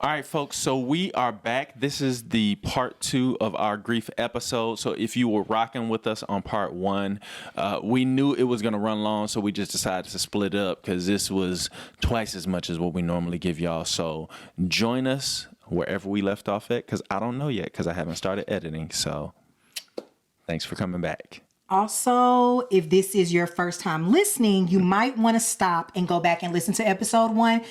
All right, folks. So we are back. This is the part 2 of our grief episode. So if you were rocking with us on part 1, we knew it was going to run long, so we just decided to split it up because this was twice as much as what we normally give y'all. So join us wherever we left off at, because I don't know yet because I haven't started editing. So thanks for coming back. Also, if this is your first time listening, you might want to stop and go back and listen to episode 1,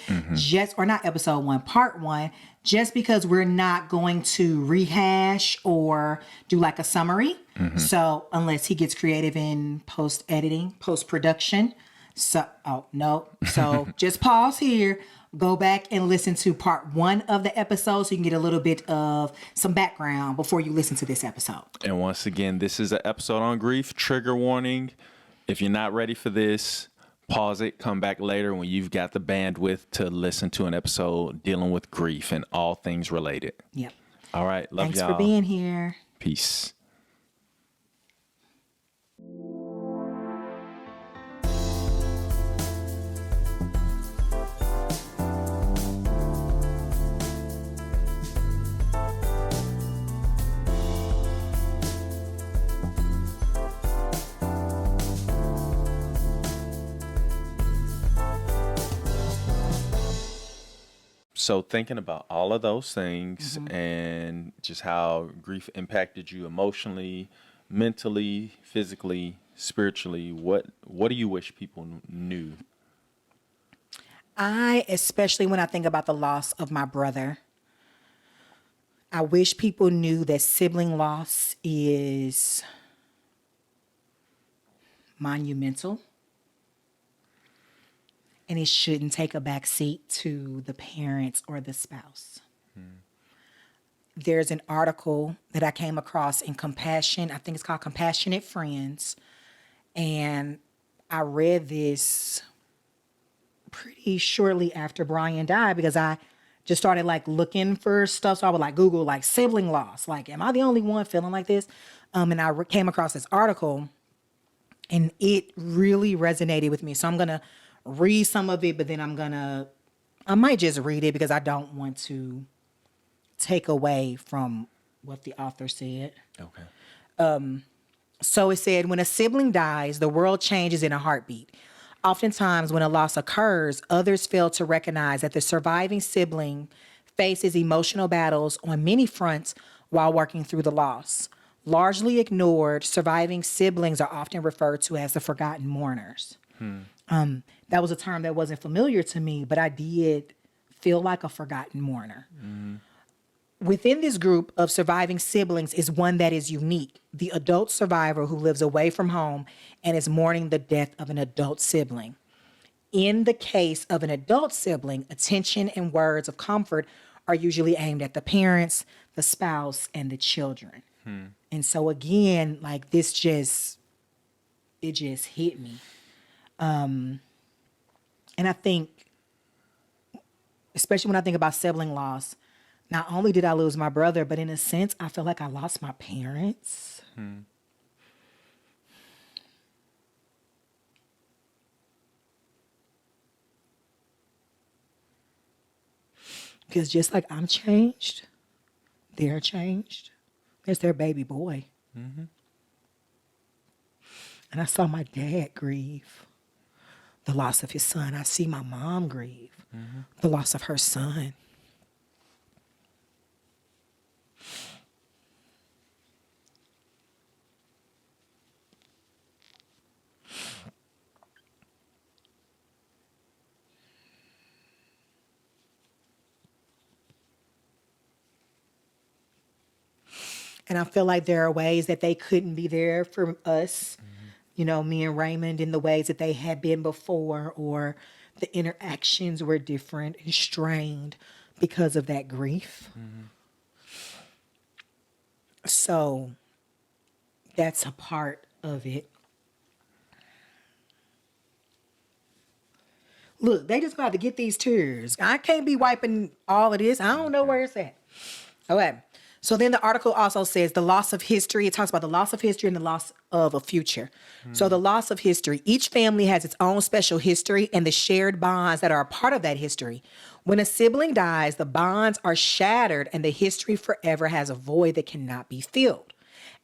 part 1, just because we're not going to rehash or do like a summary. So unless he gets creative in post-editing, post-production. So just pause here. Go back and listen to part 1 of the episode so you can get a little bit of some background before you listen to this episode. And once again, this is an episode on grief. Trigger warning. If you're not ready for this, pause it. Come back later when you've got the bandwidth to listen to an episode dealing with grief and all things related. Yep. All right. Love Thanks y'all. for being here. Peace. So thinking about all of those things and just how grief impacted you emotionally, mentally, physically, spiritually, what do you wish people knew? Especially when I think about the loss of my brother, I wish people knew that sibling loss is monumental. And it shouldn't take a back seat to the parents or the spouse. There's an article that I came across in Compassion. I think it's called Compassionate Friends. And I read this pretty shortly after Brian died because I just started like looking for stuff. So I would like Google like sibling loss. Like, am I the only one feeling like this? And I came across this article and it really resonated with me. So I'm going to read some of it, but then I might just read it because I don't want to take away from what the author said. Okay. So it said, when a sibling dies, the world changes in a heartbeat. Oftentimes when a loss occurs, others fail to recognize that the surviving sibling faces emotional battles on many fronts while working through the loss. Largely ignored, surviving siblings are often referred to as the forgotten mourners. That was a term that wasn't familiar to me, but I did feel like a forgotten mourner. Within this group of surviving siblings is one that is unique, the adult survivor who lives away from home and is mourning the death of an adult sibling. In the case of an adult sibling, attention and words of comfort are usually aimed at the parents, the spouse, and the children. And so again, like it just hit me. And I think, especially when I think about sibling loss, not only did I lose my brother, but in a sense, I feel like I lost my parents. Because just like I'm changed, they're changed. There's their baby boy. And I saw my dad grieve the loss of his son. I see my mom grieve the loss of her son. And I feel like there are ways that they couldn't be there for us, you know, me and Raymond, in the ways that they had been before, or the interactions were different and strained because of that grief. So that's a part of it. Look, they just got to get these tears. I can't be wiping all of this. I don't know where it's at. Okay. So then the article also says the loss of history. It talks about the loss of history and the loss of a future. So the loss of history. Each family has its own special history and the shared bonds that are a part of that history. When a sibling dies, the bonds are shattered and the history forever has a void that cannot be filled.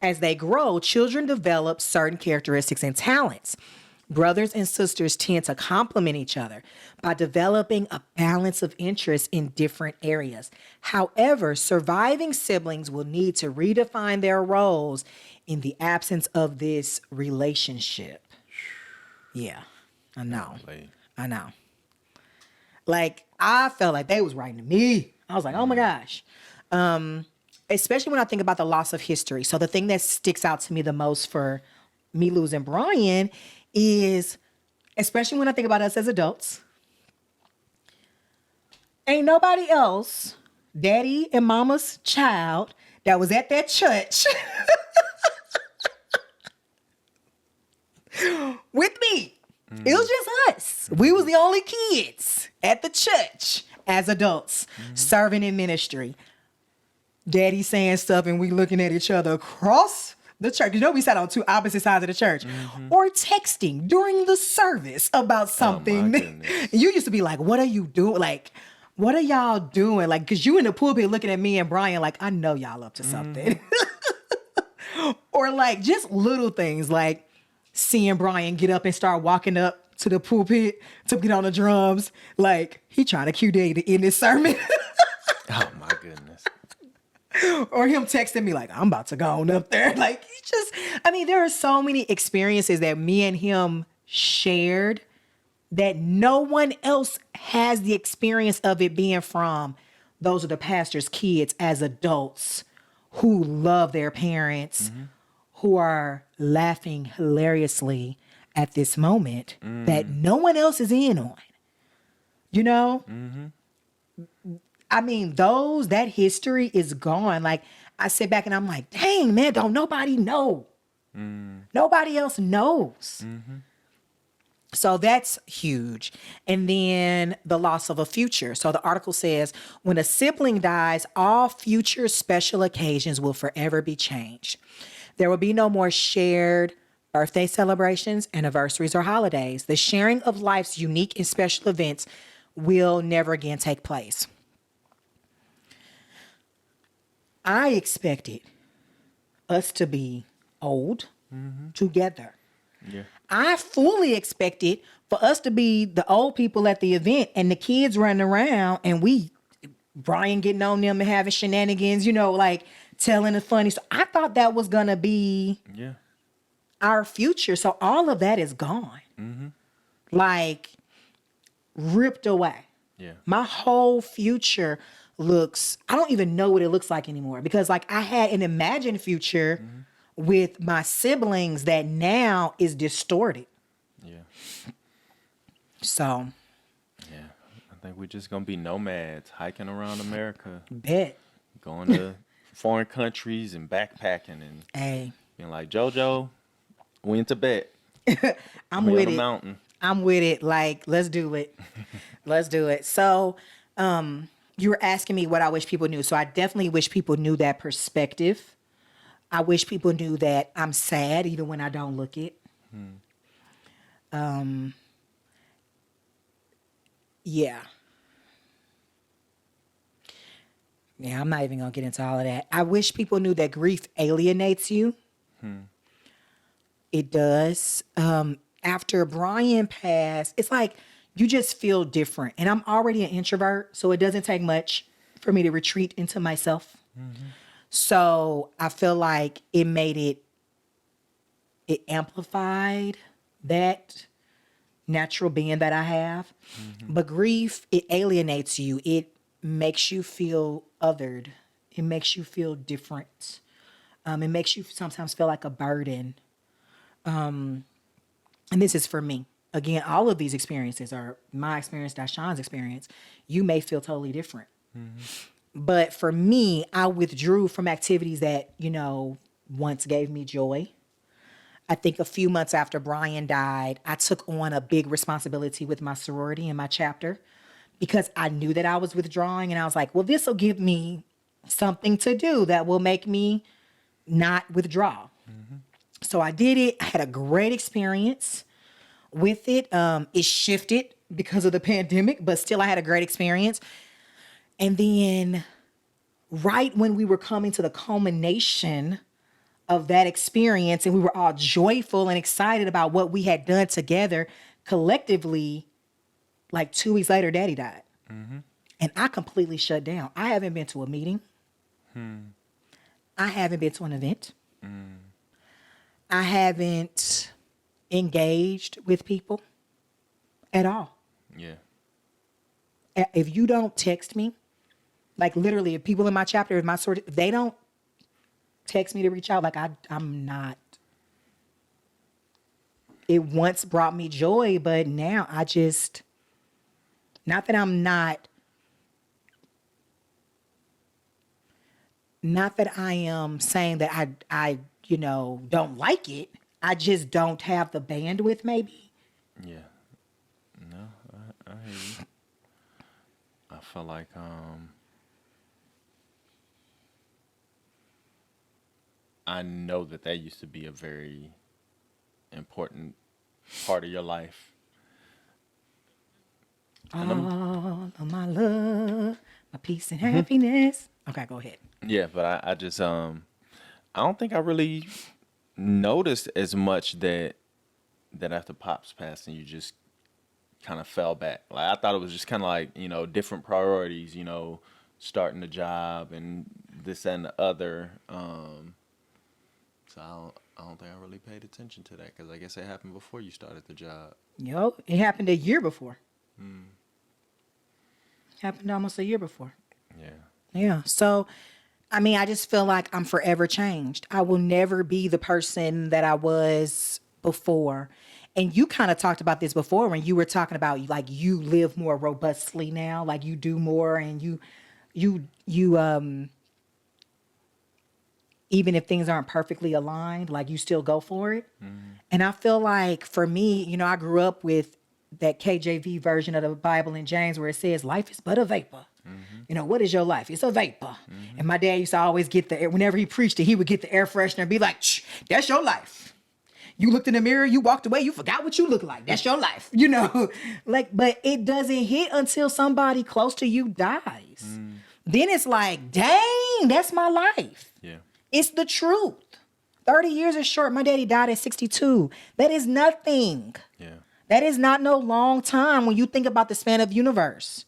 As they grow, children develop certain characteristics and talents. Brothers and sisters tend to complement each other by developing a balance of interests in different areas. However, surviving siblings will need to redefine their roles in the absence of this relationship. Yeah, I know. I know. Like, I felt like they was writing to me. I was like, oh my gosh. Especially when I think about the loss of history. So the thing that sticks out to me the most for me losing Brian is, especially when I think about us as adults, ain't nobody else, daddy and mama's child, that was at that church with me. It was just us. We was the only kids at the church as adults serving in ministry. Daddy saying stuff and we looking at each other across the church. You know, we sat on two opposite sides of the church. Or texting during the service about something. You used to be like, what are you doing? Like, what are y'all doing? Like, because you in the pulpit looking at me and Brian like, I know y'all up to something. Or like just little things like seeing Brian get up and start walking up to the pulpit to get on the drums. Like, he trying to cue Daddy to end this sermon. Oh, my goodness. Or him texting me like, I'm about to go on up there. Like, he just, I mean, there are so many experiences that me and him shared that no one else has the experience of it being from. Those are the pastor's kids as adults who love their parents, who are laughing hilariously at this moment that no one else is in on. You know? I mean, that history is gone. Like, I sit back and I'm like, dang, man, don't nobody know. Nobody else knows. So that's huge. And then the loss of a future. So the article says, when a sibling dies, all future special occasions will forever be changed. There will be no more shared birthday celebrations, anniversaries, or holidays. The sharing of life's unique and special events will never again take place. I expected us to be old together. Yeah. I fully expected for us to be the old people at the event and the kids running around and Brian getting on them and having shenanigans, you know, like telling the funny stuff. I thought that was going to be our future. So all of that is gone. Like ripped away. Yeah. My whole future I don't even know what it looks like anymore because like I had an imagined future with my siblings that now is distorted. Yeah. So. Yeah. I think we're just going to be nomads hiking around America. Bet. Going to foreign countries and backpacking and being like, JoJo, we in Tibet. I'm we with on it. a mountain. I'm with it. Like, let's do it. Let's do it. So, you were asking me what I wish people knew. So I definitely wish people knew that perspective. I wish people knew that I'm sad even when I don't look it. Yeah. Yeah, I'm not even going to get into all of that. I wish people knew that grief alienates you. It does. After Brian passed, it's like you just feel different. And I'm already an introvert, so it doesn't take much for me to retreat into myself. So I feel like it amplified that natural being that I have. But grief, it alienates you. It makes you feel othered. It makes you feel different. It makes you sometimes feel like a burden. And this is for me. Again, all of these experiences are my experience, Dishon's experience. You may feel totally different. But for me, I withdrew from activities that, you know, once gave me joy. I think a few months after Brian died, I took on a big responsibility with my sorority and my chapter because I knew that I was withdrawing. And I was like, well, this will give me something to do that will make me not withdraw. So I did it. I had a great experience with it. It shifted because of the pandemic, but still I had a great experience. And then right when we were coming to the culmination of that experience and we were all joyful and excited about what we had done together collectively, like 2 weeks later, Daddy died. And I completely shut down. I haven't been to a meeting. I haven't been to an event. I haven't engaged with people at all. Yeah. If you don't text me, like literally, if people in my chapter, if they don't text me to reach out, like I'm not. It once brought me joy, but now I just, not that I'm not that I am saying that I don't like it. I just don't have the bandwidth maybe. Yeah. No, I hear you. I feel like I know that used to be a very important part of your life. All of my love, my peace and happiness. Okay, go ahead. Yeah, but I just I don't think I really noticed as much that after Pop's passing you just kind of fell back. Like I thought it was just kind of like, different priorities, starting the job and this and the other. So I don't think I really paid attention to that because I guess it happened before you started the job. It happened a year before. Happened almost a year before. Yeah. Yeah. So, I mean, I just feel like I'm forever changed. I will never be the person that I was before. And you kind of talked about this before when you were talking about like you live more robustly now, like you do more and you even if things aren't perfectly aligned, like you still go for it. And I feel like for me, I grew up with that KJV version of the Bible in James where it says life is but a vapor. What is your life? It's a vapor. And my dad used to always get whenever he preached it, he would get the air freshener and be like, shh, that's your life. You looked in the mirror, you walked away, you forgot what you look like. That's your life, but it doesn't hit until somebody close to you dies. Then it's like, dang, that's my life. Yeah. It's the truth. 30 years is short. My daddy died at 62. That is nothing. Yeah. That is not no long time when you think about the span of the universe.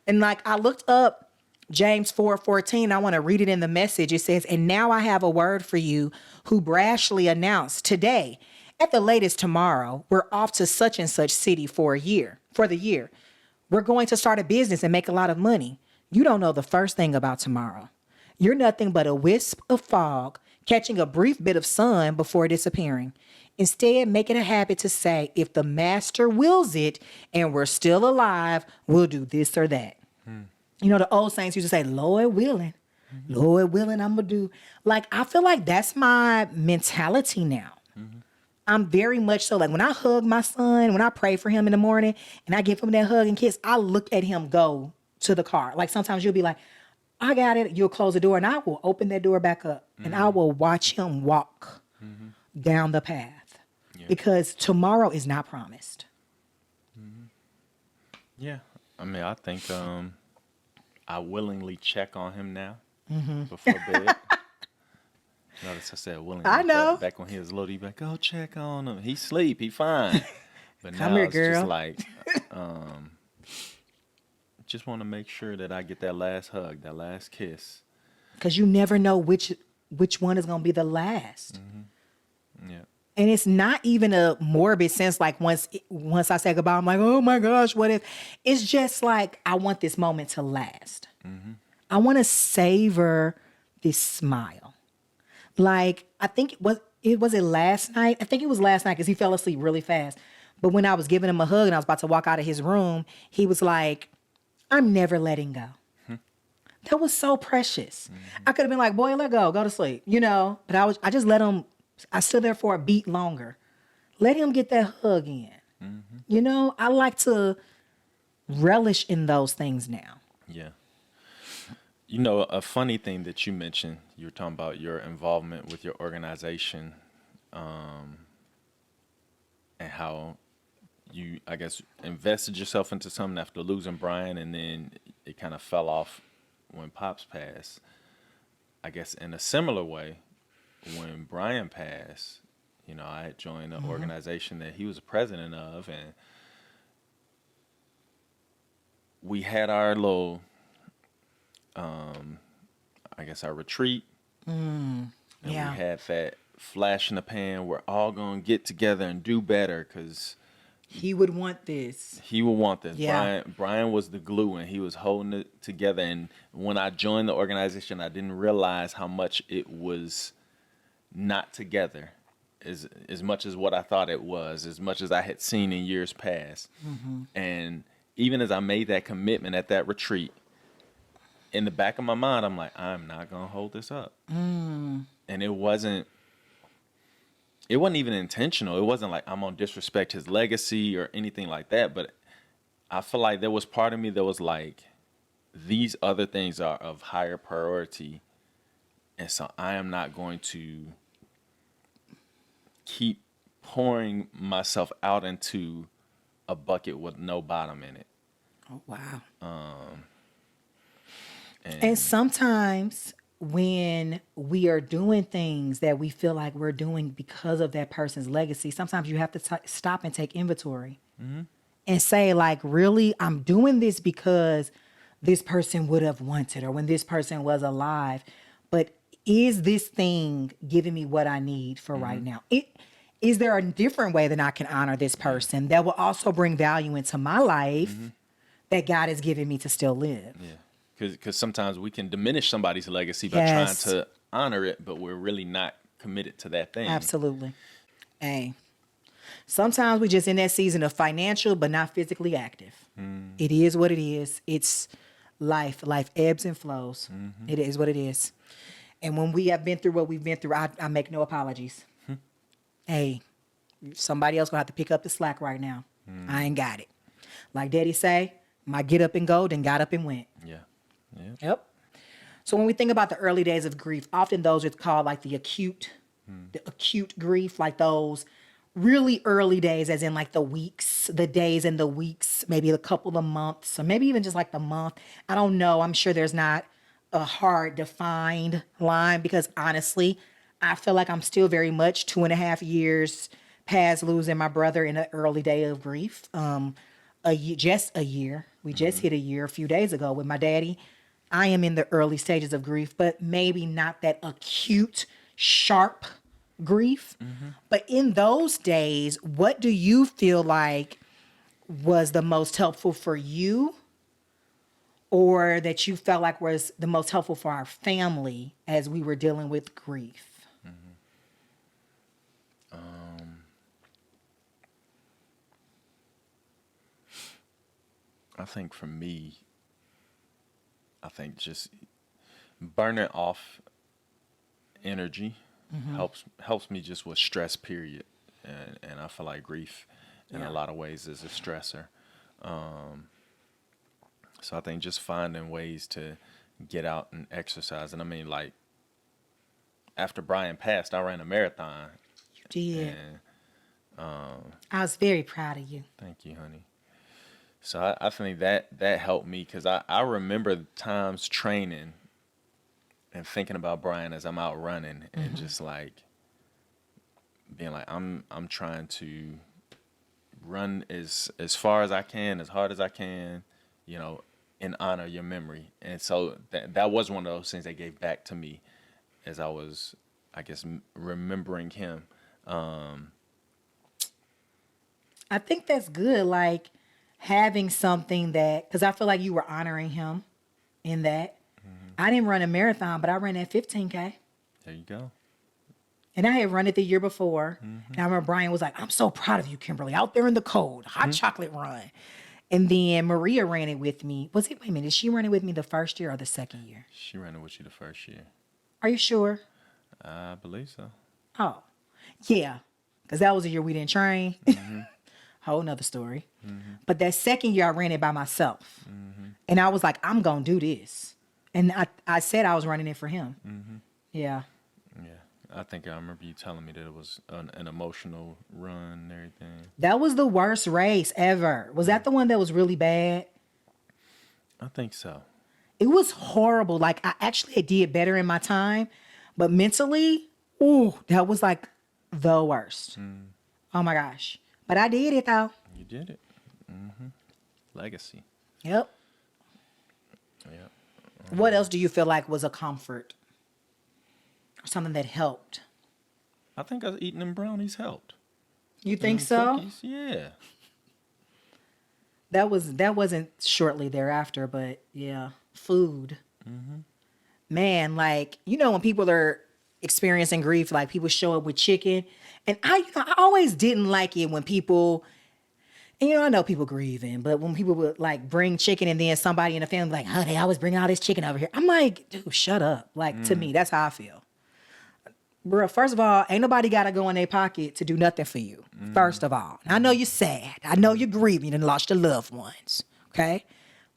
And like I looked up James 4:14. I want to read it in the Message. It says, and now I have a word for you who brashly announced today, at the latest tomorrow, we're off to such and such city for the year. We're going to start a business and make a lot of money. You don't know the first thing about tomorrow. You're nothing but a wisp of fog, catching a brief bit of sun before disappearing. Instead, make it a habit to say, if the master wills it and we're still alive, we'll do this or that. The old saints used to say, Lord willing, Lord willing, I'm going to do. Like, I feel like that's my mentality now. I'm very much so, like when I hug my son, when I pray for him in the morning and I give him that hug and kiss, I look at him go to the car. Like sometimes you'll be like, I got it. You'll close the door and I will open that door back up and I will watch him walk down the path because tomorrow is not promised. Yeah. I mean, I think I willingly check on him now before bed. Notice I said willingly. I know. Back when he was little, he'd be like, go check on him. He sleep. He fine. But Come now here, it's girl. just like, just want to make sure that I get that last hug, that last kiss. Because you never know which one is going to be the last. Yeah. And it's not even a morbid sense. Like once I say goodbye, I'm like, oh my gosh, what if? It's just like, I want this moment to last. I want to savor this smile. Like, I think was it last night? I think it was last night because he fell asleep really fast. But when I was giving him a hug and I was about to walk out of his room, he was like, I'm never letting go. That was so precious. I could have been like, boy, let go to sleep, but I just let him, I stood there for a beat longer. Let him get that hug in. I like to relish in those things now. Yeah. A funny thing that you mentioned, you were talking about your involvement with your organization, and how, you, I guess, invested yourself into something after losing Brian, and then it kind of fell off when Pops passed. I guess in a similar way, when Brian passed, I had joined an organization that he was the president of, and we had our little, I guess, our retreat. And Yeah. we had that flash in the pan. We're all going to get together and do better because He would want this. he would want this. Yeah. Brian was the glue, and he was holding it together. And when I joined the organization, I didn't realize how much it was not together as much as what I thought it was, as much as I had seen in years past. And even as I made that commitment at that retreat, in the back of my mind, I'm like, I'm not going to hold this up. And it wasn't even intentional. It wasn't like I'm going to disrespect his legacy or anything like that. But I feel like there was part of me that was like, these other things are of higher priority. And so I am not going to keep pouring myself out into a bucket with no bottom in it. Oh, wow. And sometimes when we are doing things that we feel like we're doing because of that person's legacy, sometimes you have to stop and take inventory and say, like, really, I'm doing this because this person would have wanted, or when this person was alive. But is this thing giving me what I need for right now? Is there a different way that I can honor this person that will also bring value into my life that God has given me to still live? Yeah, because sometimes we can diminish somebody's legacy by Yes. trying to honor it, but we're really not committed to that thing. Absolutely. Hey, sometimes we just in that season of financial but not physically active. It is what it is. It's life. Life ebbs and flows. It is what it is. And when we have been through what we've been through, I make no apologies. Hey, somebody else gonna have to pick up the slack right now. I ain't got it. Like Daddy say, my get up and go, then got up and went. Yeah. Yep. So when we think about the early days of grief, often those are called like the acute grief, like those really early days, as in like the weeks, the days and the weeks, maybe a couple of months, or maybe even just like the month. I don't know. I'm sure there's not a hard defined line, because honestly, I feel like I'm still very much 2.5 years past losing my brother in an early day of grief. Just a year. We just hit a year a few days ago with my daddy. I am in the early stages of grief, but maybe not that acute, sharp grief. But in those days, what do you feel like was the most helpful for you, or that you felt like was the most helpful for our family as we were dealing with grief? I think for me, just burning off energy helps me just with stress, period. And I feel like grief in a lot of ways is a stressor. So I think just finding ways to get out and exercise. And I mean, like, after Brian passed, I ran a marathon. You did. And I was very proud of you. thank you, honey. So I think that helped me, because I remember times training and thinking about Brian as I'm out running, and just like being like, I'm trying to run as far as I can, as hard as I can, and honor your memory. And so that was one of those things that gave back to me as I was, I guess, remembering him. I think that's good. Like, having something that, because I feel like you were honoring him in that. I didn't run a marathon, but I ran that 15K. There you go. And I had run it the year before. And I remember Brian was like, I'm so proud of you, Kimberly, out there in the cold, hot chocolate run. And then Maria ran it with me. Wait a minute, did she run it with me the first year or the second year? She ran it with you the first year. Are you sure? I believe so. Oh, yeah. Because that was the year we didn't train. Whole nother story. But that second year I ran it by myself. And I was like, I'm going to do this. And I said I was running it for him. Yeah. Yeah. I think I remember you telling me that it was an emotional run and everything. That was the worst race ever. Was that the one that was really bad? I think so. It was horrible. Like, I actually did better in my time, but mentally, ooh, that was like the worst. Oh my gosh. But I did it though. You did it. Legacy. Yep. Yep. What else do you feel like was a comfort or something that helped? I think us eating them brownies helped. You think Them so? cookies, yeah. That wasn't shortly thereafter, but yeah, food. Man, like, when people are experiencing grief, like people show up with chicken, and I always didn't like it when people, and I know people grieving, but when people would like bring chicken and then somebody in the family like, oh, they always bring all this chicken over here. I'm like, dude, shut up. Like, to me, that's how I feel. Bro, first of all, ain't nobody got to go in their pocket to do nothing for you. First of all, I know you're sad. I know you're grieving and lost your loved ones. Okay.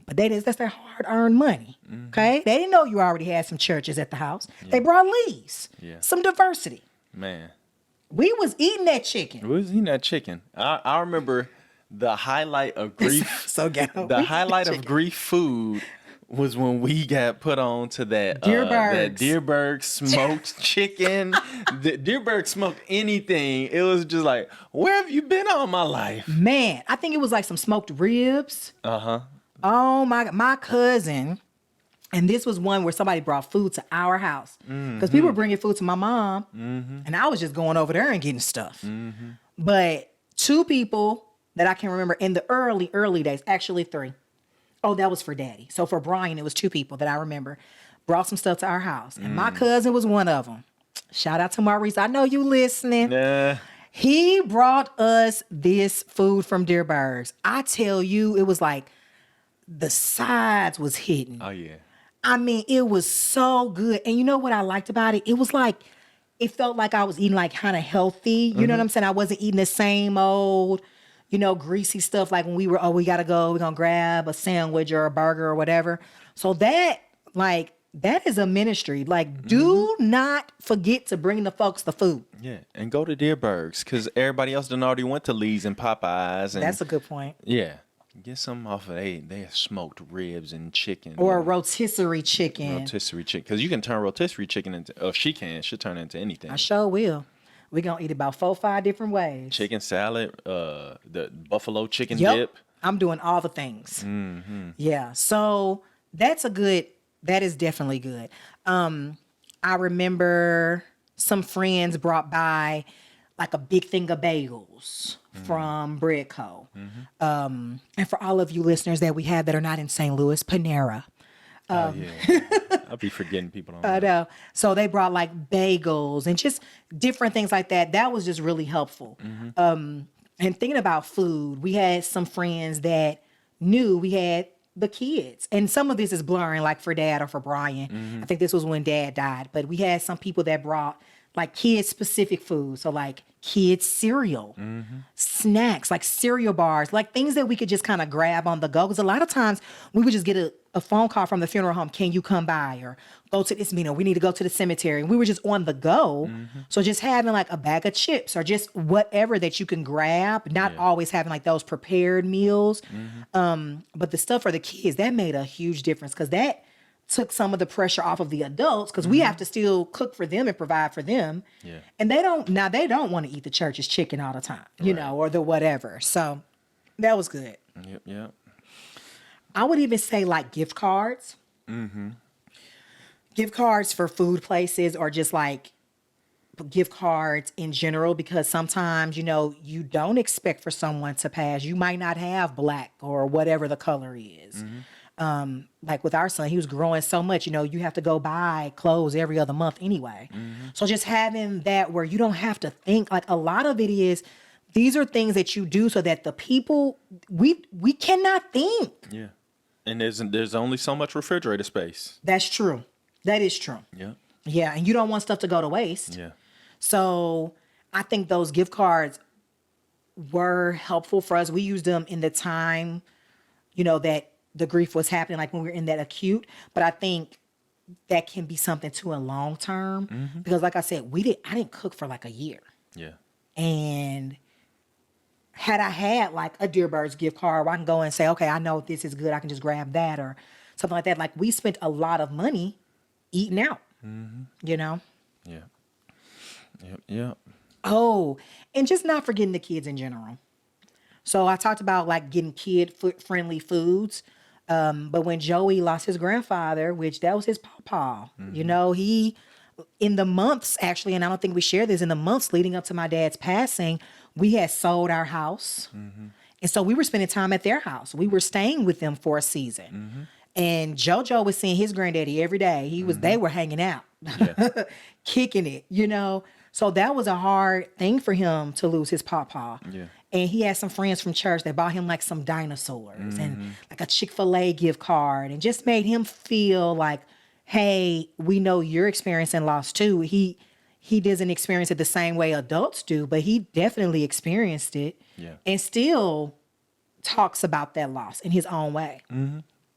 But that's their hard-earned money. Okay. They didn't know you already had some churches at the house. Yeah. They brought leaves. Yeah. Some diversity. Man. We was eating that chicken. We was eating that chicken. I remember the highlight of grief. So ghetto. The highlight of grief food was when we got put on to that Deerberg smoked chicken. The Deerberg smoked anything. It was just like, where have you been all my life? Man, I think it was like some smoked ribs. Uh-huh. Oh my cousin, and this was one where somebody brought food to our house. Because people were bringing food to my mom, and I was just going over there and getting stuff. But 2 people that I can remember in the early days, actually 3. Oh, that was for Daddy. So for Brian, it was 2 people that I remember brought some stuff to our house. And my cousin was one of them. Shout out to Maurice. I know you listening. Nah. He brought us this food from Deerberg's. I tell you, it was like the sides was hidden. Oh, yeah. I mean, it was so good. And you know what I liked about it? It was like, it felt like I was eating like kind of healthy. You know what I'm saying? I wasn't eating the same old, greasy stuff like when we got to go, we're going to grab a sandwich or a burger or whatever. So that is a ministry. Like, do not forget to bring the folks the food. Yeah, and go to Deerberg's because everybody else done already went to Lee's and Popeyes. And, that's a good point. Yeah. Get some off of they smoked ribs and chicken. Or a rotisserie chicken. Rotisserie chicken. Because you can turn rotisserie chicken into, she'll turn it into anything. I sure will. We're going to eat about 4-5 different ways. Chicken salad, the buffalo chicken dip. I'm doing all the things. Yeah. So that is definitely good. I remember some friends brought by like a big thing of bagels from Bread Co. And for all of you listeners that we have that are not in St. Louis, Panera. Yeah. I'll be forgetting people. I know. So they brought like bagels and just different things like that. That was just really helpful. And thinking about food, we had some friends that knew we had the kids. And some of this is blurring, like for Dad or for Brian. I think this was when Dad died. But we had some people that brought like kids-specific food. So like kids cereal, snacks, like cereal bars, like things that we could just kind of grab on the go. Because a lot of times we would just get a phone call from the funeral home. Can you come by or go to this meeting? Or we need to go to the cemetery. And we were just on the go. So just having like a bag of chips or just whatever that you can grab, not always having like those prepared meals. But the stuff for the kids, that made a huge difference because that took some of the pressure off of the adults because we have to still cook for them and provide for them. Yeah. And they don't want to eat the church's chicken all the time, you know, or the whatever. So that was good. Yep. I would even say like gift cards. Gift cards for food places or just like gift cards in general, because sometimes, you don't expect for someone to pass. You might not have black or whatever the color is. Like with our son, he was growing so much, you have to go buy clothes every other month anyway. So just having that where you don't have to think, like a lot of it is, these are things that you do so that the people, we cannot think. Yeah. And there's only so much refrigerator space. That's true. That is true. Yeah. Yeah. And you don't want stuff to go to waste. Yeah. So I think those gift cards were helpful for us. We used them in the time, that the grief was happening, like when we were in that acute. But I think that can be something too in long term. Because like I said, I didn't cook for like a year. Yeah. And had I had like a Dearbird's gift card where I can go and say, okay, I know this is good, I can just grab that or something like that. Like we spent a lot of money eating out, you know? Yeah. Yep. Yep. Oh, and just not forgetting the kids in general. So I talked about like getting friendly foods. But when Joey lost his grandfather, which that was his pawpaw, you know, in the months actually, and I don't think we shared this, in the months leading up to my dad's passing, we had sold our house. And so we were spending time at their house. We were staying with them for a season. And JoJo was seeing his granddaddy every day. They were hanging out, Yeah. kicking it, you know. So that was a hard thing for him to lose his pawpaw. Yeah. And he had some friends from church that bought him like some dinosaurs and like a Chick-fil-A gift card and just made him feel like, hey, we know you're experiencing loss too. He doesn't experience it the same way adults do, but he definitely experienced it. Yeah. And still talks about that loss in his own way.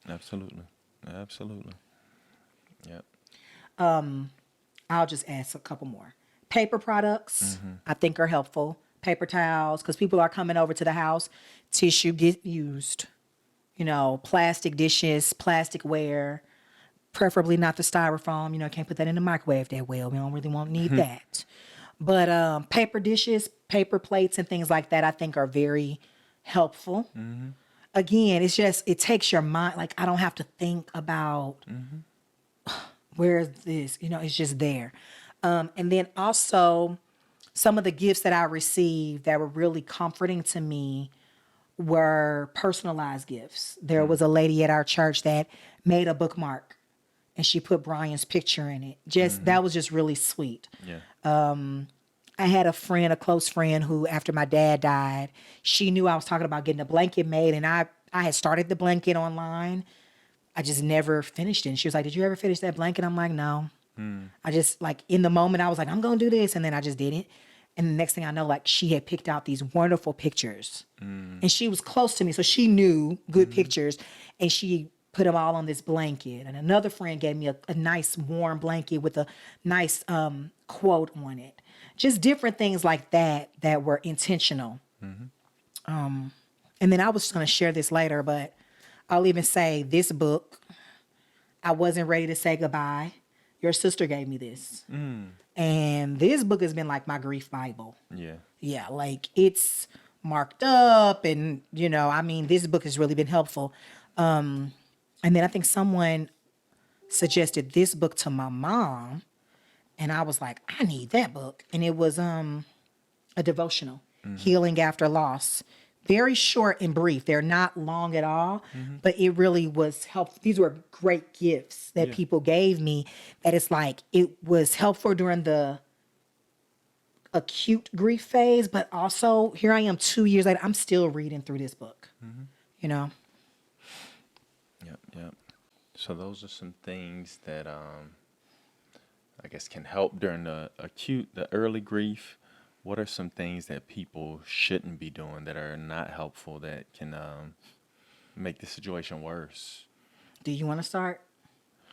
Absolutely. Absolutely. Yep. I'll just ask a couple more. Paper products, I think are helpful. Paper towels, because people are coming over to the house. Tissue get used. You know, plastic dishes, plasticware, preferably not the styrofoam. You know, can't put that in the microwave that well. We don't really need that. But paper dishes, paper plates, and things like that, I think are very helpful. Again, it takes your mind. Like, I don't have to think about where is this? You know, it's just there. And then also, some of the gifts that I received that were really comforting to me were personalized gifts. There was a lady at our church that made a bookmark and she put Brian's picture in it. That was just really sweet. Yeah. I had a close friend who, after my dad died, she knew I was talking about getting a blanket made, and I had started the blanket online. I just never finished it. And she was like, "Did you ever finish that blanket?" I'm like, "No." I just, like, in the moment, I was like, "I'm going to do this." And then I just didn't. And the next thing I know, like, she had picked out these wonderful pictures. And she was close to me, so she knew good pictures. And she put them all on this blanket. And another friend gave me a nice warm blanket with a nice quote on it. Just different things like that were intentional. And then I was going to share this later, but I'll even say this book, I wasn't ready to say goodbye. Your sister gave me this. And this book has been like my grief Bible. Yeah. Yeah, like it's marked up and, you know, I mean, this book has really been helpful. And then I think someone suggested this book to my mom, and I was like, I need that book. And it was a devotional, Healing After Loss. Very short and brief. They're not long at all, but it really was helpful. These were great gifts that people gave me, that it's like it was helpful during the acute grief phase, but also here I am 2 years later, I'm still reading through this book, you know? Yep. Yep. So those are some things that I guess can help during the early grief. What are some things that people shouldn't be doing that are not helpful that can make the situation worse? Do you want to start?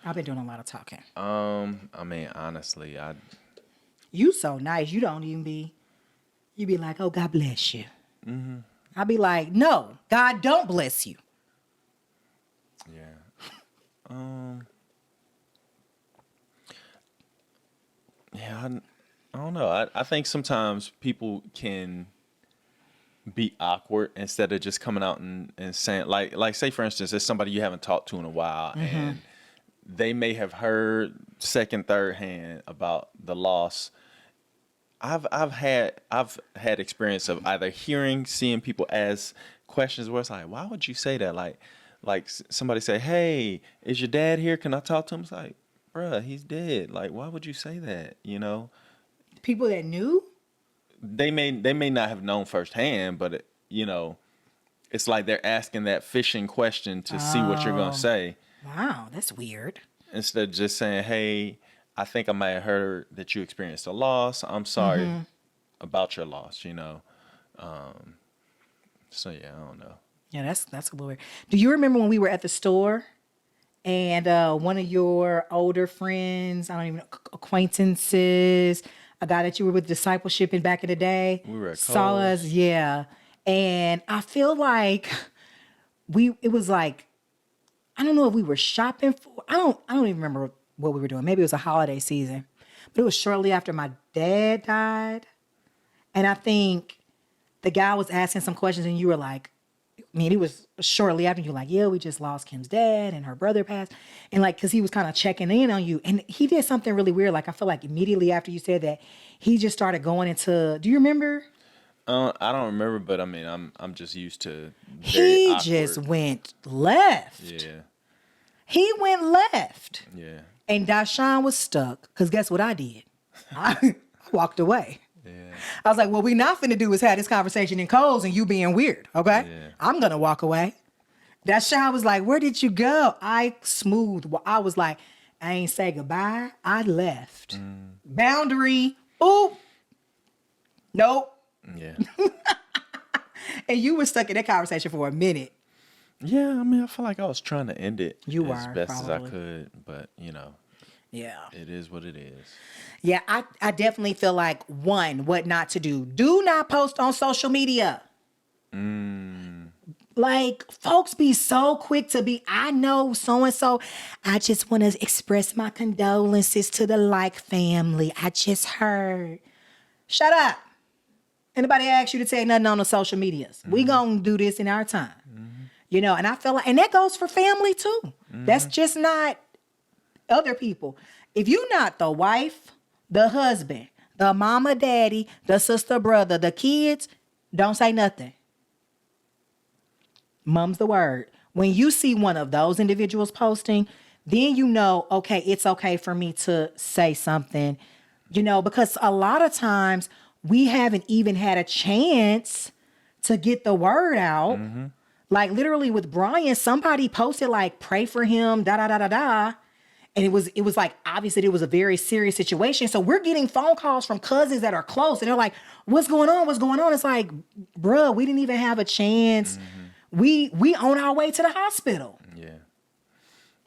I've been doing a lot of talking. I mean, honestly, You so nice. You be like, oh, God bless you. I'll be like, no, God don't bless you. yeah. Yeah, I don't know. I think sometimes people can be awkward instead of just coming out and saying, like say for instance, there's somebody you haven't talked to in a while, and they may have heard second, third hand about the loss. I've had experience of either seeing people ask questions where it's like, why would you say that? Like somebody say, "Hey, is your dad here? Can I talk to him?" It's like, bruh, he's dead. Like, why would you say that? You know, People that knew? they may not have known firsthand, but you know, it's like they're asking that fishing question to see what you're gonna say. Wow, that's weird. Instead of just saying, "Hey, I think I might have heard that you experienced a loss. I'm sorry about your loss," you know. So yeah, I don't know. Yeah, that's a little weird. Do you remember when we were at the store and one of your older friends, I don't even know, acquaintances, a guy that you were with discipleship in back in the day, We were at saw Kohl's. us, yeah. And I feel like it was like, I don't know if we were shopping for, I don't even remember what we were doing. Maybe it was a holiday season, but it was shortly after my dad died. And I think the guy was asking some questions and you were like, I mean, it was shortly after you were like, yeah, we just lost Kim's dad and her brother passed. And like, cause he was kind of checking in on you. And he did something really weird. Like, I feel like immediately after you said that, he just started going into, do you remember? I don't remember, but I mean, I'm just used to very He awkward. just went left. Yeah, He went left. yeah, And Dishon was stuck. Cause guess what I did? I walked away. yeah. I was like, what we not finna do is have this conversation in Kohl's and you being weird, okay? Yeah. I'm gonna walk away. That shot was like, where did you go? I was like, I ain't say goodbye. I left. Boundary. Oop. Nope. Yeah. And you were stuck in that conversation for a minute. Yeah, I mean, I feel like I was trying to end it You as were, best as I probably. could, but Yeah. it is what it is. Yeah, I definitely feel like, one, what not to do. Do not post on social media. Like, folks be so quick to be, I know so-and-so. I just want to express my condolences to the Like family. I just heard. Shut up. Anybody ask you to say nothing on the social medias? We gonna do this in our time. You know, and I feel like, and that goes for family too. That's just not other people. If you not the wife, the husband, the mama, daddy, the sister, brother, the kids, don't say nothing. Mum's the word. When you see one of those individuals posting, then you know, okay, it's okay for me to say something, you know, because a lot of times we haven't even had a chance to get the word out. Like literally with Brian, somebody posted like, pray for him, da, da, da, da, da. And it was like, obviously it was a very serious situation. So we're getting phone calls from cousins that are close and they're like, what's going on? What's going on? It's like, bruh, we didn't even have a chance. We on our way to the hospital. Yeah.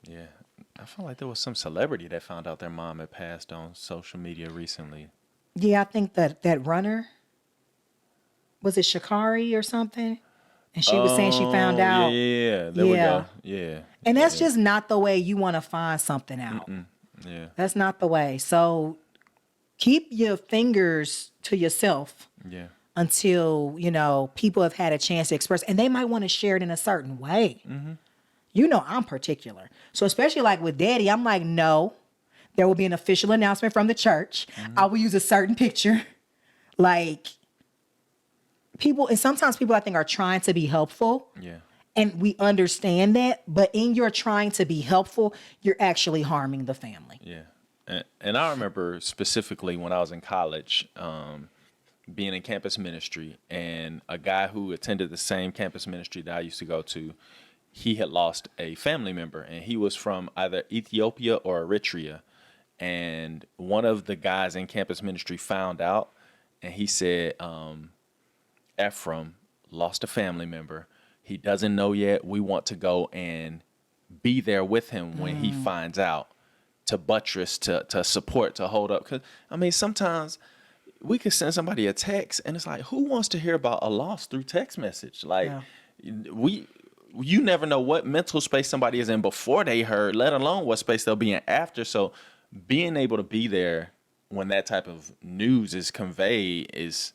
Yeah. I feel like there was some celebrity that found out their mom had passed on social media recently. Yeah, I think that runner, was it Shakari or something? And she was saying she found out. Yeah. There we Yeah. go. Yeah. And that's just not the way you want to find something out. Yeah. That's not the way. So keep your fingers to yourself Yeah. until, you know, people have had a chance to express, and they might want to share it in a certain way. You know, I'm particular. So especially like with Daddy, I'm like, no, there will be an official announcement from the church. I will use a certain picture. Like people, and sometimes people I think are trying to be helpful. Yeah. And we understand that, but in your trying to be helpful, you're actually harming the family. Yeah. And I remember specifically when I was in college, being in campus ministry, and a guy who attended the same campus ministry that I used to go to, he had lost a family member, and he was from either Ethiopia or Eritrea. And one of the guys in campus ministry found out, and he said, Ephraim lost a family member. He doesn't know yet. We want to go and be there with him when he finds out, to buttress, to support, to hold up. Because, I mean, sometimes we could send somebody a text, and it's like, who wants to hear about a loss through text message? Like, you never know what mental space somebody is in before they heard, let alone what space they'll be in after. So being able to be there when that type of news is conveyed is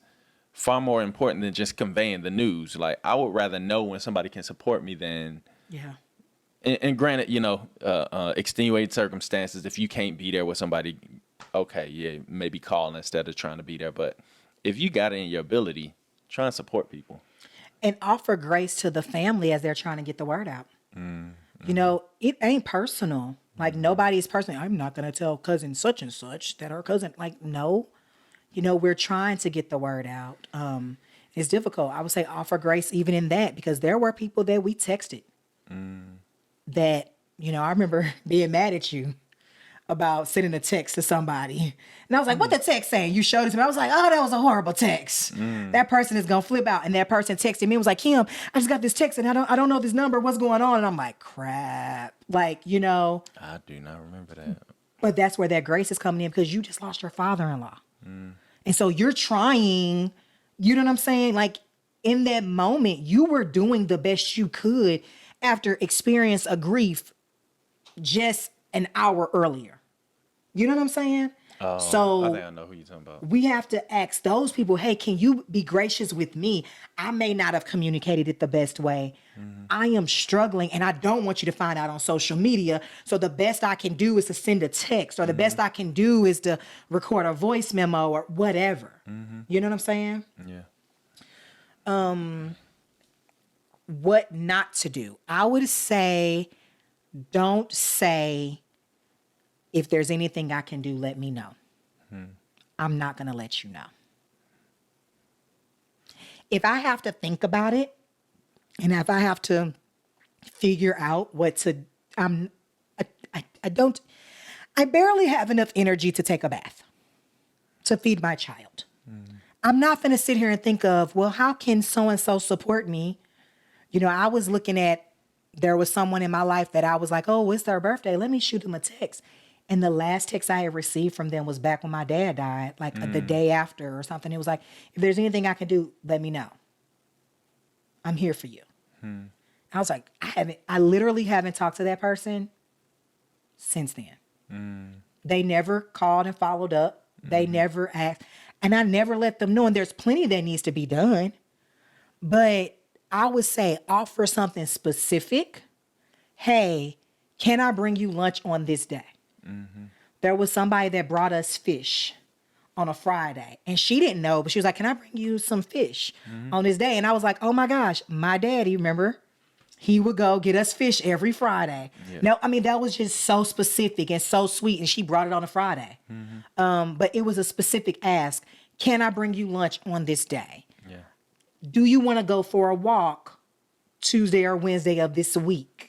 far more important than just conveying the news. Like, I would rather know when somebody can support me than, Yeah. and granted, you know, extenuating circumstances, if you can't be there with somebody, okay, yeah, maybe call instead of trying to be there. But if you got it in your ability, try and support people. And offer grace to the family as they're trying to get the word out. You know, it ain't personal. Like nobody's personal. I'm not going to tell cousin such and such that her cousin, like, no. You know, we're trying to get the word out. It's difficult. I would say offer grace even in that, because there were people that we texted that, you know, I remember being mad at you about sending a text to somebody. And I was like, what the text saying? You showed it to me. I was like, oh, that was a horrible text. That person is going to flip out. And that person texted me and was like, Kim, I just got this text and I don't know this number. What's going on? And I'm like, crap. Like, you know, I do not remember that. but that's where that grace is coming in because you just lost your father-in-law. And so you're trying, you know what I'm saying? Like in that moment, you were doing the best you could after experience a grief just an hour earlier. You know what I'm saying? I So think I know who you're talking about. we have to ask those people, hey, can you be gracious with me? I may not have communicated it the best way. I am struggling and I don't want you to find out on social media. So the best I can do is to send a text, or the best I can do is to record a voice memo or whatever. You know what I'm saying? Yeah. What not to do? I would say, don't say, if there's anything I can do, let me know. I'm not going to let you know. If I have to think about it, and if I have to figure out what to, I barely have enough energy to take a bath, to feed my child. I'm not going to sit here and think of, well, how can so-and-so support me? You know, I was looking at, there was someone in my life that I was like, oh, it's their birthday. Let me shoot them a text. And the last text I had received from them was back when my dad died, like the day after or something. It was like, if there's anything I can do, let me know. I'm here for you. I was like, I literally haven't talked to that person since then. They never called and followed up. They never asked. And I never let them know. And there's plenty that needs to be done. But I would say offer something specific. Hey, can I bring you lunch on this day? There was somebody that brought us fish on a Friday, and she didn't know, but she was like, can I bring you some fish on this day? And I was like, oh my gosh, my daddy, remember? He would go get us fish every Friday. Yeah. No, I mean, that was just so specific and so sweet, and she brought it on a Friday. But it was a specific ask. Can I bring you lunch on this day? Yeah. Do you want to go for a walk Tuesday or Wednesday of this week?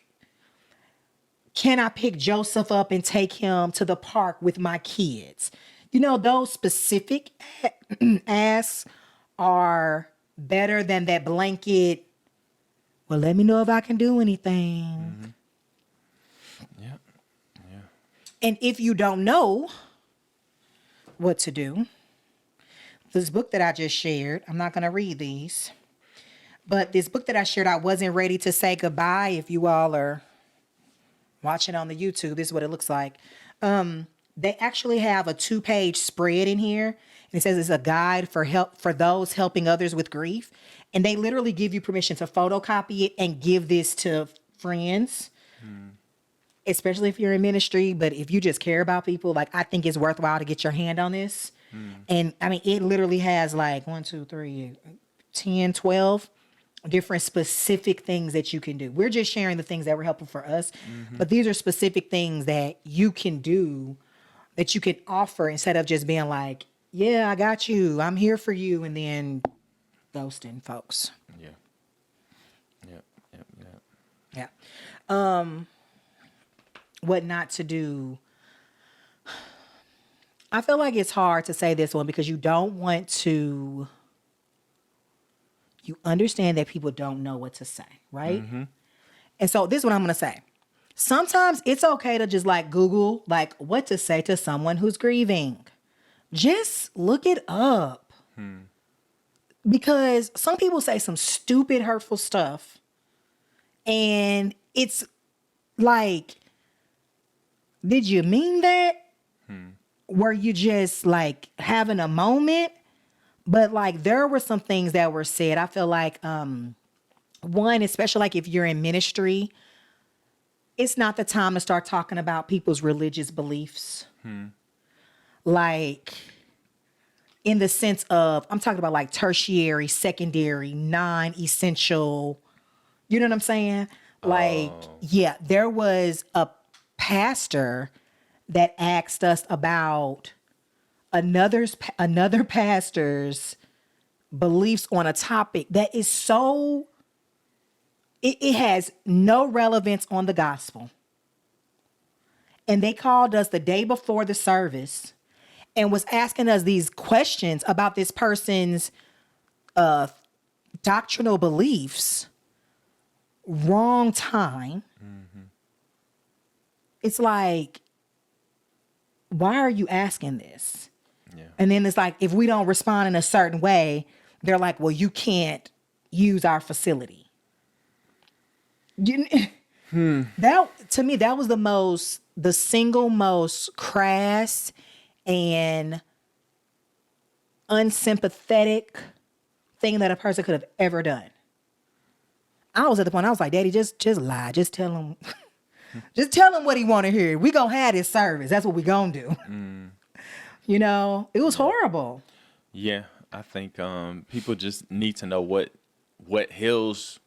Can I pick Joseph up and take him to the park with my kids? You know, those specific asks are better than that blanket, well, let me know if I can do anything. Yeah. And if you don't know what to do, this book that I just shared, I'm not going to read these, but this book that I shared, I wasn't ready to say goodbye. If you all are watching on the YouTube, this is what it looks like. They actually have a 2-page spread in here. And it says it's a guide for those helping others with grief. And they literally give you permission to photocopy it and give this to friends, especially if you're in ministry. But if you just care about people, like, I think it's worthwhile to get your hand on this. And I mean, it literally has like 10, 12 different specific things that you can do. We're just sharing the things that were helpful for us, but these are specific things that you can do, that you can offer, instead of just being like, yeah, I got you, I'm here for you, and then ghosting folks. Yeah. What not to do. I feel like it's hard to say this one because you don't want to, you understand that people don't know what to say, right? And so this is what I'm going to say. Sometimes it's okay to just like Google, like, what to say to someone who's grieving. Just look it up. Because some people say some stupid, hurtful stuff. And it's like, did you mean that? Were you just like having a moment? But like, there were some things that were said. I feel like, one, especially like if you're in ministry, it's not the time to start talking about people's religious beliefs. Like, in the sense of, I'm talking about like tertiary, secondary, non-essential, you know what I'm saying? Like, yeah, there was a pastor that asked us about another pastor's beliefs on a topic that is so, it has no relevance on the gospel. And they called us the day before the service and was asking us these questions about this person's doctrinal beliefs. Wrong time. it's like, why are you asking this? Yeah. And then it's like, if we don't respond in a certain way, they're like, well, you can't use our facility. That, to me, that was the single most crass and unsympathetic thing that a person could have ever done. I was at the point, I was like, Daddy, just lie. Just tell him, just tell him what he want to hear. We gonna have this service. That's what we gonna do. You know, it was horrible. Yeah, I think people just need to know what hills.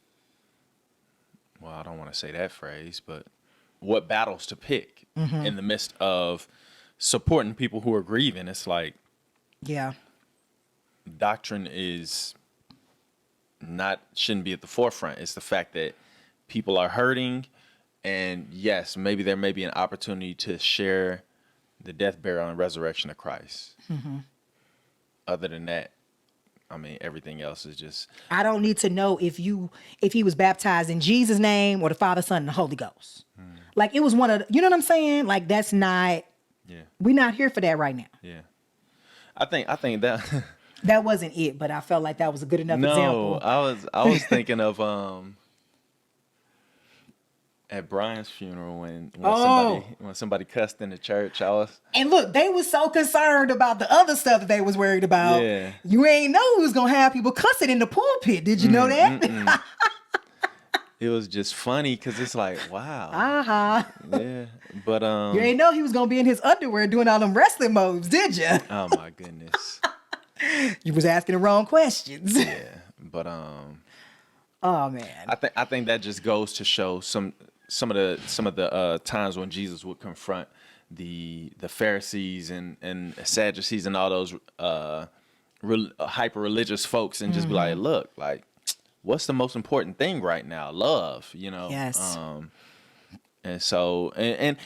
Well, I don't want to say that phrase, but what battles to pick in the midst of supporting people who are grieving. It's like, Yeah. doctrine shouldn't be at the forefront. It's the fact that people are hurting, and yes, maybe there may be an opportunity to share the death, burial, and resurrection of Christ. Other than that, I mean, everything else is just. I don't need to know if he was baptized in Jesus' name or the Father, Son, and the Holy Ghost. Like, it was one of you know what I'm saying? Like, that's not. Yeah. We're not here for that right now. Yeah. I think that. That wasn't it, but I felt like that was a good enough example. I was thinking of at Brian's funeral when somebody cussed in the church. And look, they was so concerned about the other stuff that they was worried about. Yeah. You ain't know who was gonna have people cussing in the pulpit. Did you know that? It was just funny because it's like, wow. Yeah. But You ain't know he was gonna be in his underwear doing all them wrestling moves, did you? oh my goodness. You was asking the wrong questions. Yeah. But Oh man. I think that just goes to show some of the times when Jesus would confront the Pharisees and Sadducees and all those hyper religious folks and just be like, look, like, what's the most important thing right now? Love, you know. Yes. And so and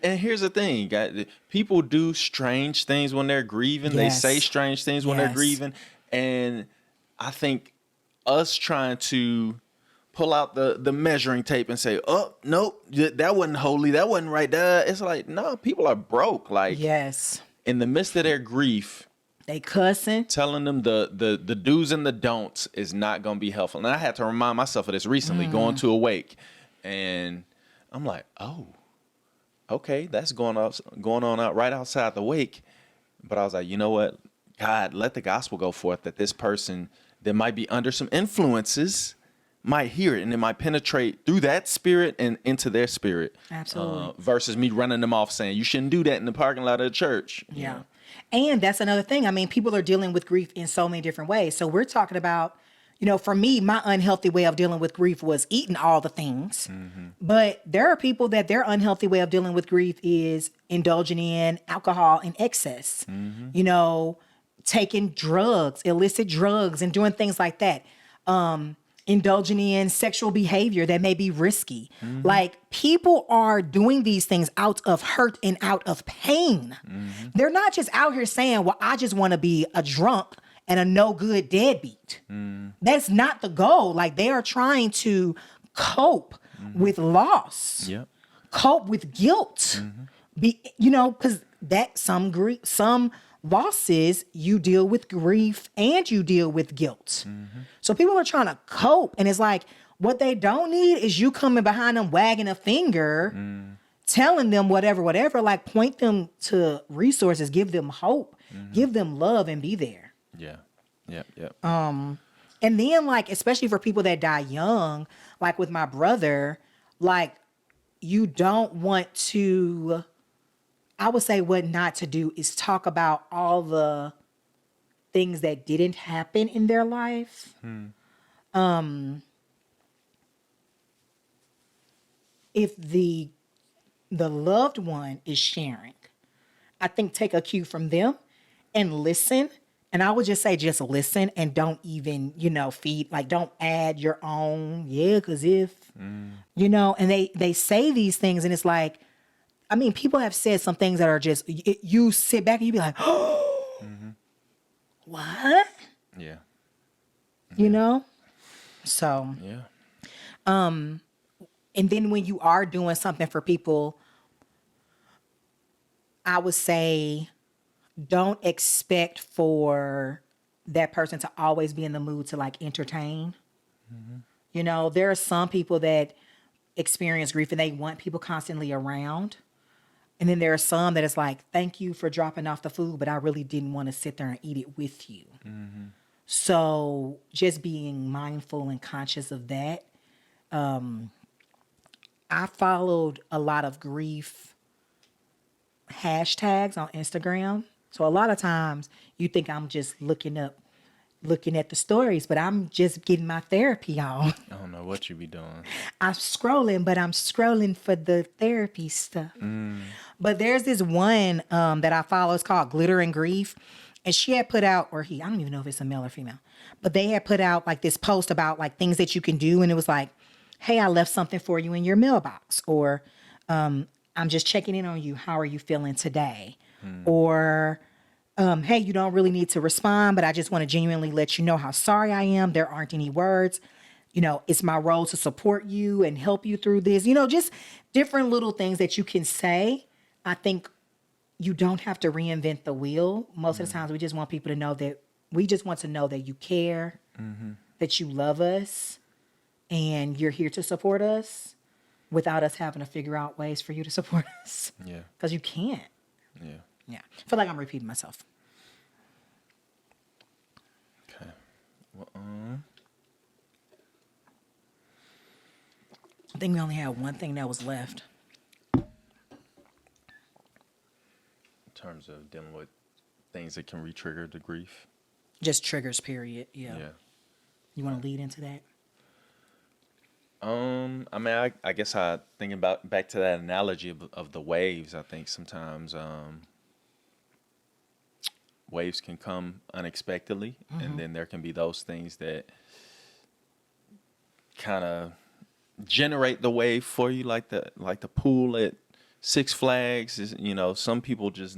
here's the thing, guys, people do strange things when they're grieving. Yes. They say strange things when they're Yes. grieving, and I think us trying to pull out the measuring tape and say, oh, nope, that wasn't holy, that wasn't right. It's like, no, people are broke. Like, Yes. in the midst of their grief, They cussing. telling them the do's and the don'ts is not going to be helpful. And I had to remind myself of this recently, going to a wake, and I'm like, oh, okay, that's going on out right outside the wake. But I was like, you know what? God, let the gospel go forth that this person that might be under some influences might hear it, and it might penetrate through that spirit and into their spirit. Absolutely. Versus me running them off saying, you shouldn't do that in the parking lot of the church. you Yeah. know? And that's another thing. I mean, people are dealing with grief in so many different ways. So we're talking about, you know, for me, my unhealthy way of dealing with grief was eating all the things. But there are people that their unhealthy way of dealing with grief is indulging in alcohol in excess, you know, taking drugs, illicit drugs, and doing things like that. Indulging in sexual behavior that may be risky. Like, people are doing these things out of hurt and out of pain. They're not just out here saying, well, I just want to be a drunk and a no good deadbeat. That's not the goal. Like, they are trying to cope with loss, Yep. cope with guilt. You know, because that some losses, you deal with grief and you deal with guilt. So people are trying to cope, and it's like, what they don't need is you coming behind them wagging a finger, telling them whatever, like, point them to resources, give them hope, give them love, and be there. Yeah. Yep. Yep. And then, like, especially for people that die young, like with my brother, like, you don't want to, I would say what not to do is talk about all the things that didn't happen in their life. If the loved one is sharing, I think take a cue from them and listen. And I would just say, just listen and don't even, you know, feed, like, don't add your own. Yeah, because if, you know, and they say these things, and it's like, I mean, people have said some things that are just, you sit back and you be like, oh, what? Yeah. You know? So, Yeah. and then when you are doing something for people I would say don't expect for that person to always be in the mood to like entertain. You know, there are some people that experience grief and they want people constantly around. And then there are some that it's like, thank you for dropping off the food, but I really didn't want to sit there and eat it with you. So just being mindful and conscious of that. I followed a lot of grief hashtags on Instagram. So a lot of times you think I'm just looking at the stories, but I'm just getting my therapy on. I don't know what you be doing. I'm scrolling, but I'm scrolling for the therapy stuff. But there's this one that I follow. It's called Glitter and Grief. And she had put out, or he, I don't even know if it's a male or female, but they had put out like this post about like things that you can do. And it was like, hey, I left something for you in your mailbox. Or I'm just checking in on you. How are you feeling today? Or, hey, you don't really need to respond, but I just want to genuinely let you know how sorry I am. There aren't any words. You know, it's my role to support you and help you through this. You know, just different little things that you can say. I think you don't have to reinvent the wheel. Most of the times we just want people to know that we just want to know that you care, that you love us, and you're here to support us without us having to figure out ways for you to support us. Yeah. Because you can't. Yeah. Yeah. I feel like I'm repeating myself. Okay. Well, I think we only had one thing that was left. in terms of dealing with things that can re-trigger the grief. Just triggers, period. Yeah. Yeah. You want to lead into that? I mean, I guess I thinking about back to that analogy of the waves. I think sometimes waves can come unexpectedly, and then there can be those things that kind of generate the wave for you, like the pool at Six Flags. You know, some people just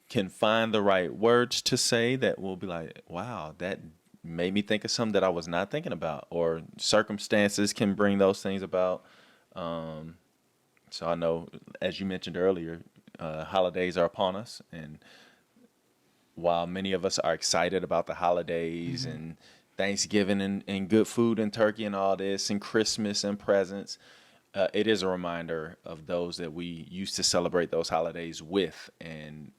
can find the right words to say that will be like, wow, that made me think of something that I was not thinking about, or circumstances can bring those things about. So I know, as you mentioned earlier, holidays are upon us, and while many of us are excited about the holidays and Thanksgiving and good food and turkey and all this and Christmas and presents, it is a reminder of those that we used to celebrate those holidays with, and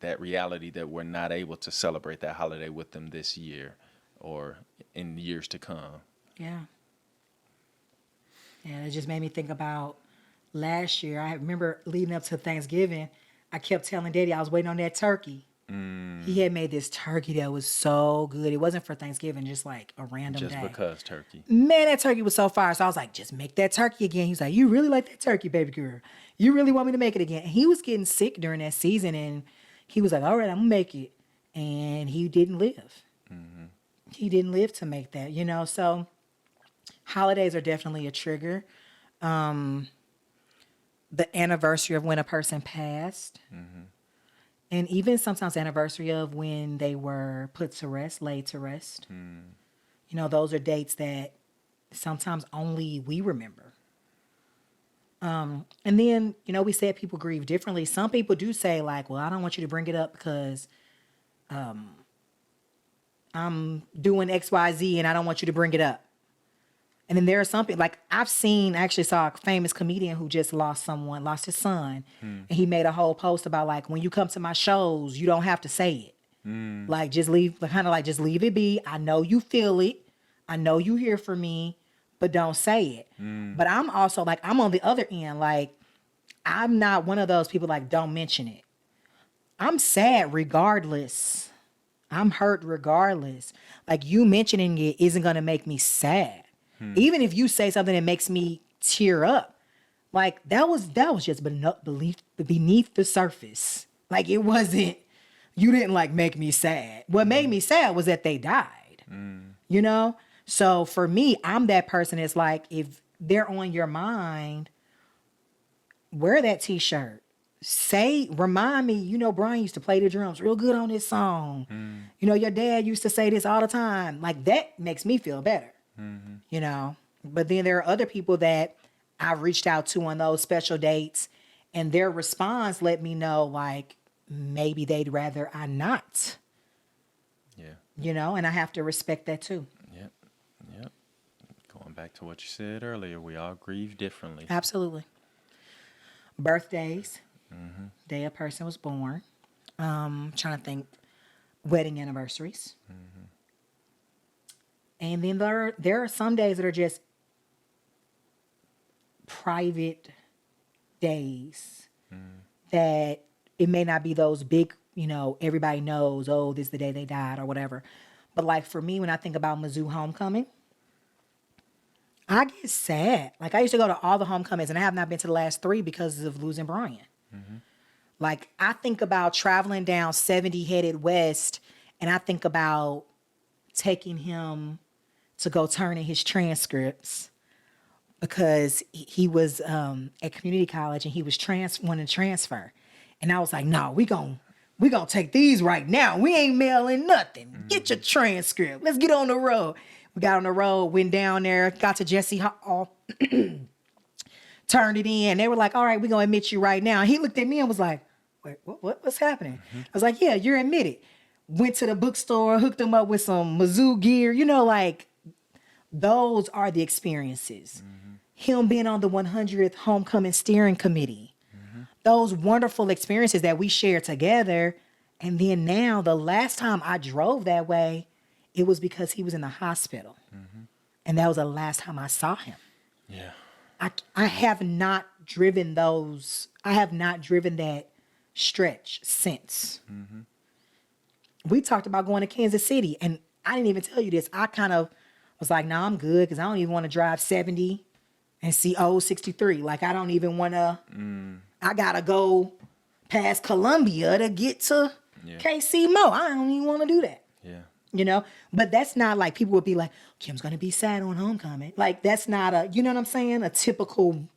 that reality that we're not able to celebrate that holiday with them this year or in years to come. Yeah. Yeah, it just made me think about last year. I remember leading up to Thanksgiving, I kept telling Daddy I was waiting on that turkey. He had made this turkey that was so good. It wasn't for Thanksgiving, just like a random Just day. because turkey. Man, that turkey was so fire. So I was like, just make that turkey again. He was like, you really like that turkey, baby girl? You really want me to make it again? And he was getting sick during that season, and he was like, all right, I'm going to make it. And he didn't live. He didn't live to make that, you know? So holidays are definitely a trigger. The anniversary of when a person passed. And even sometimes the anniversary of when they were put to rest, laid to rest. You know, those are dates that sometimes only we remember. And then, you know, we said people grieve differently. Some people do say like, well, I don't want you to bring it up because I'm doing X, Y, Z and I don't want you to bring it up. And then there are some people, like actually saw a famous comedian who just lost his son. And he made a whole post about like, when you come to my shows, you don't have to say it. Like just leave it be. I know you feel it. I know you here for me, but don't say it. But I'm also like, I'm on the other end. Like, I'm not one of those people like, don't mention it. I'm sad regardless. I'm hurt regardless. Like, you mentioning it isn't going to make me sad. Even if you say something that makes me tear up, like that was just beneath the surface. Like it wasn't, you didn't like make me sad. What made me sad was that they died, you know? So for me, I'm that person that's like, if they're on your mind, wear that t-shirt. Remind me, you know, Brian used to play the drums real good on this song. You know, your dad used to say this all the time. Like that makes me feel better. You know, but then there are other people that I've reached out to on those special dates And their response let me know, like, maybe they'd rather I not. Yeah. And I have to respect that too. Yep. Yep. Going back to what you said earlier, we all grieve differently. Absolutely. Birthdays, day a person was born. Trying to think, wedding anniversaries. And then there are some days that are just private days that it may not be those big, everybody knows, oh, this is the day they died or whatever. But like for me, when I think about Mizzou homecoming, I get sad. Like I used to go to all the homecomings and I have not been to the last 3 because of losing Brian. Like I think about traveling down 70 headed west and I think about taking him to go turn in his transcripts because he was at community college and he was wanting to transfer. And I was like, no, we gonna take these right now. We ain't mailing nothing. Get your transcript. Let's get on the road. We got on the road, went down there, got to Jesse Hall, turned it in. They were like, all right, we're gonna admit you right now. And he looked at me and was like, wait, what's happening? I was like, yeah, you're admitted. Went to the bookstore, hooked him up with some Mizzou gear. Like those are the experiences. Him being on the 100th homecoming steering committee. Those wonderful experiences that we shared together. And then now the last time I drove that way, it was because he was in the hospital. And that was the last time I saw him. Yeah. I have not driven those. I have not driven that stretch since. We talked about going to Kansas City and I didn't even tell you this. I kind of was like, nah, I'm good because I don't even want to drive 70 and see old 63. Like I don't even want to, I got to go past Columbia to get to KC Mo. I don't even want to do that. Yeah. But that's not like people would be like, Kim's going to be sad on homecoming. Like that's not a, you know what I'm saying? A typical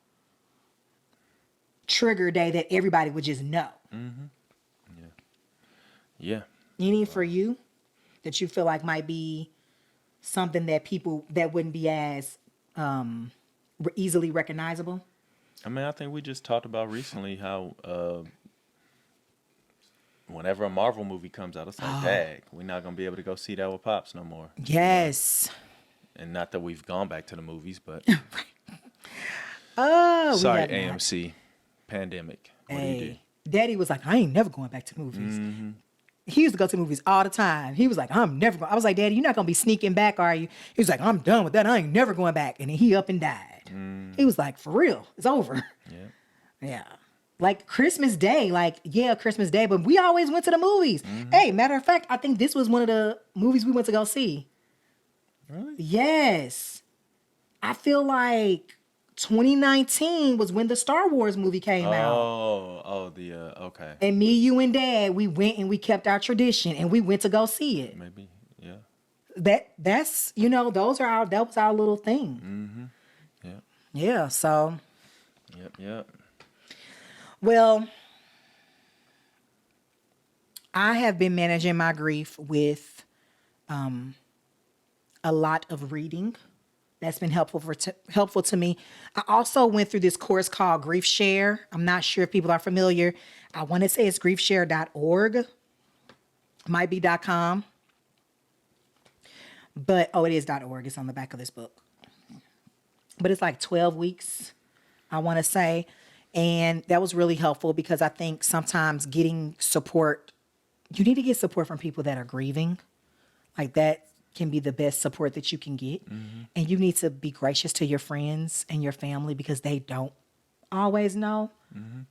trigger day that everybody would just know. Yeah. Any for you that you feel like might be something that people that wouldn't be as easily recognizable? I mean, I think we just talked about recently how whenever a Marvel movie comes out, it's like, dang, we're not going to be able to go see that with Pops no more. Yes. And not that we've gone back to the movies, but Sorry, AMC. Pandemic. What do you do? Daddy was like, I ain't never going back to movies. He used to go to movies all the time. He was like, I'm never going. I was like, Daddy, you're not going to be sneaking back, are you? He was like, I'm done with that. I ain't never going back. And then he up and died. He was like, for real, it's over. Yeah. Like Christmas Day, Christmas Day, but we always went to the movies. Hey, matter of fact, I think this was one of the movies we went to go see. Really? Yes. I feel like 2019 was when the Star Wars movie came out. Okay. And me, you, and Dad, we went and we kept our tradition and we went to go see it. Maybe, yeah. That's that was our little thing. Yeah. Yeah, so. Yep. Well, I have been managing my grief with a lot of reading. That's been helpful to me. I also went through this course called GriefShare. I'm not sure if people are familiar. I want to say it's griefshare.org. Might be .com. But, it is .org. It's on the back of this book. But it's like 12 weeks, I want to say. And that was really helpful because I think sometimes getting support, you need to get support from people that are grieving. Like that can be the best support that you can get. And you need to be gracious to your friends and your family because they don't always know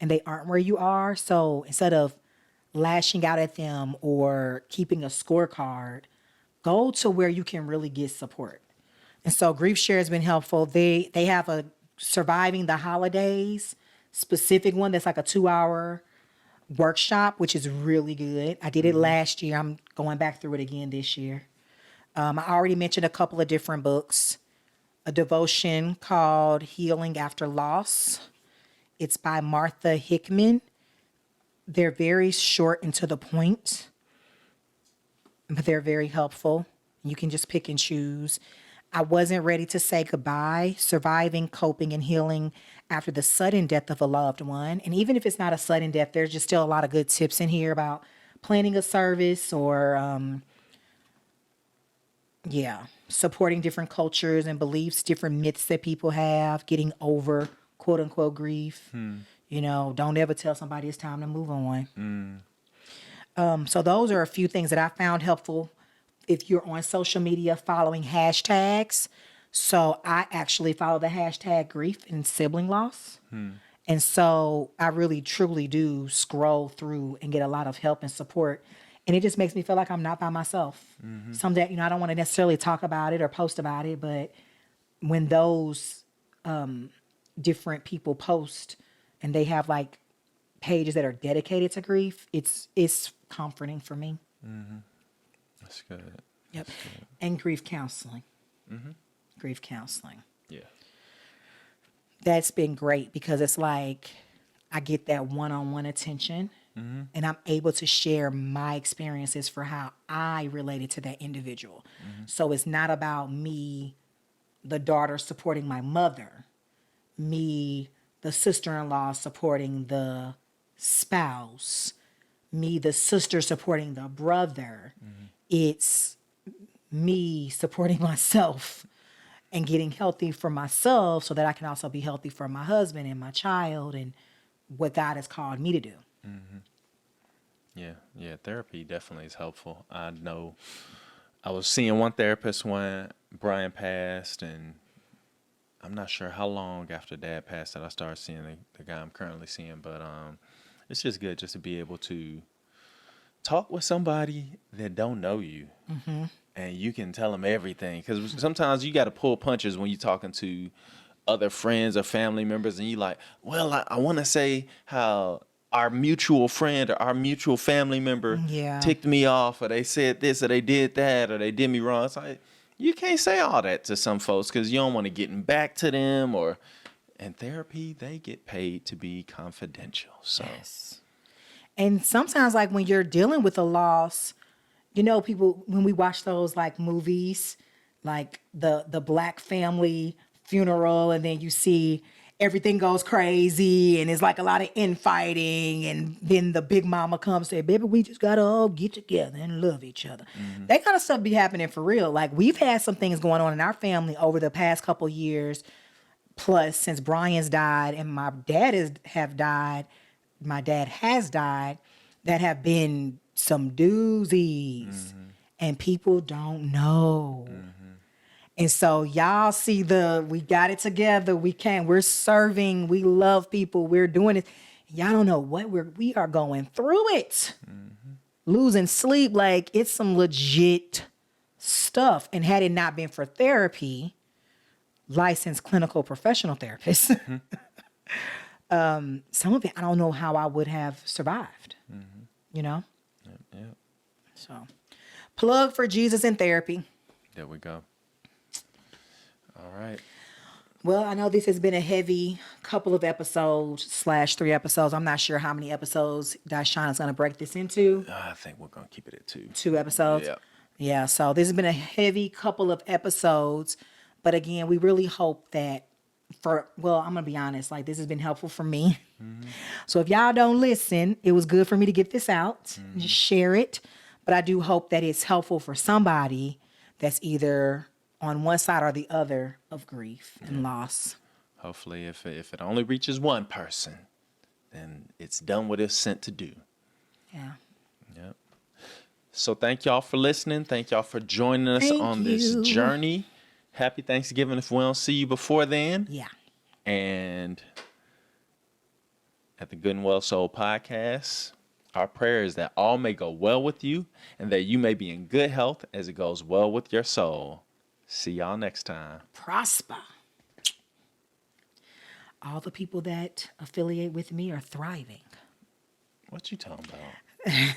and they aren't where you are. So instead of lashing out at them or keeping a scorecard, go to where you can really get support. And so GriefShare has been helpful. They have a Surviving the Holidays specific one that's like a 2-hour workshop, which is really good. I did it last year. I'm going back through it again this year. I already mentioned a couple of different books. A devotion called Healing After Loss. It's by Martha Hickman. They're very short and to the point, but they're very helpful. You can just pick and choose. I wasn't ready to say goodbye, surviving, coping, and healing after the sudden death of a loved one. And even if it's not a sudden death, there's just still a lot of good tips in here about planning a service or, supporting different cultures and beliefs, different myths that people have, getting over quote unquote grief. You know, don't ever tell somebody it's time to move on. So those are a few things that I found helpful if you're on social media following hashtags. So I actually follow the hashtag grief and sibling loss. And so I really, truly do scroll through and get a lot of help and support. And it just makes me feel like I'm not by myself. Someday, you know, I don't want to necessarily talk about it or post about it, but when those different people post and they have like pages that are dedicated to grief, it's comforting for me. That's good. Yep. And grief counseling. Grief counseling. Yeah. That's been great because it's like I get that one-on-one attention and I'm able to share my experiences for how I related to that individual. So it's not about me, the daughter, supporting my mother, me, the sister-in-law, supporting the spouse, me, the sister, supporting the brother. It's me supporting myself and getting healthy for myself so that I can also be healthy for my husband and my child and what God has called me to do. Yeah. Therapy definitely is helpful. I know I was seeing one therapist when Brian passed, and I'm not sure how long after Dad passed that I started seeing the guy I'm currently seeing, but it's just good just to be able to talk with somebody that don't know you. And you can tell them everything, because sometimes you got to pull punches when you're talking to other friends or family members, and you like, well, I want to say how our mutual friend or our mutual family member ticked me off, or they said this, or they did that, or they did me wrong. It's like, you can't say all that to some folks because you don't want to get back to them. Or in therapy, they get paid to be confidential. So Yes. And sometimes, like when you're dealing with a loss, you know, people, when we watch those like movies, like the Black family funeral, and then you see everything goes crazy and it's like a lot of infighting, and then the big mama comes and say, baby, we just gotta all get together and love each other. That kind of stuff be happening for real. Like we've had some things going on in our family over the past couple years, plus since Brian's died and my dad has died, that have been some doozies, and people don't know. And so y'all see we got it together. We're serving. We love people. We're doing it. Y'all don't know what we are going through it. Losing sleep. Like it's some legit stuff. And had it not been for therapy, licensed clinical professional therapist, some of it, I don't know how I would have survived, you know? yeah, So plug for Jesus in therapy. there we go. All right. Well, I know this has been a heavy couple of episodes / 3 episodes. I'm not sure how many episodes Dishon is going to break this into. I think we're going to keep it at 2. 2 episodes? Yeah. Yeah, so this has been a heavy couple of episodes. But again, we really hope that I'm going to be honest, like this has been helpful for me. So if y'all don't listen, it was good for me to get this out, just share it. But I do hope that it's helpful for somebody that's either on one side or the other of grief and loss. Hopefully, if it only reaches one person, then it's done what it's sent to do. Yeah. Yep. So thank y'all for listening. Thank y'all for joining us on this journey. Happy Thanksgiving if we don't see you before then. Yeah. And at the Good and Well Soul podcast, our prayer is that all may go well with you and that you may be in good health as it goes well with your soul. See y'all next time. Prosper. All the people that affiliate with me are thriving. What you talking about?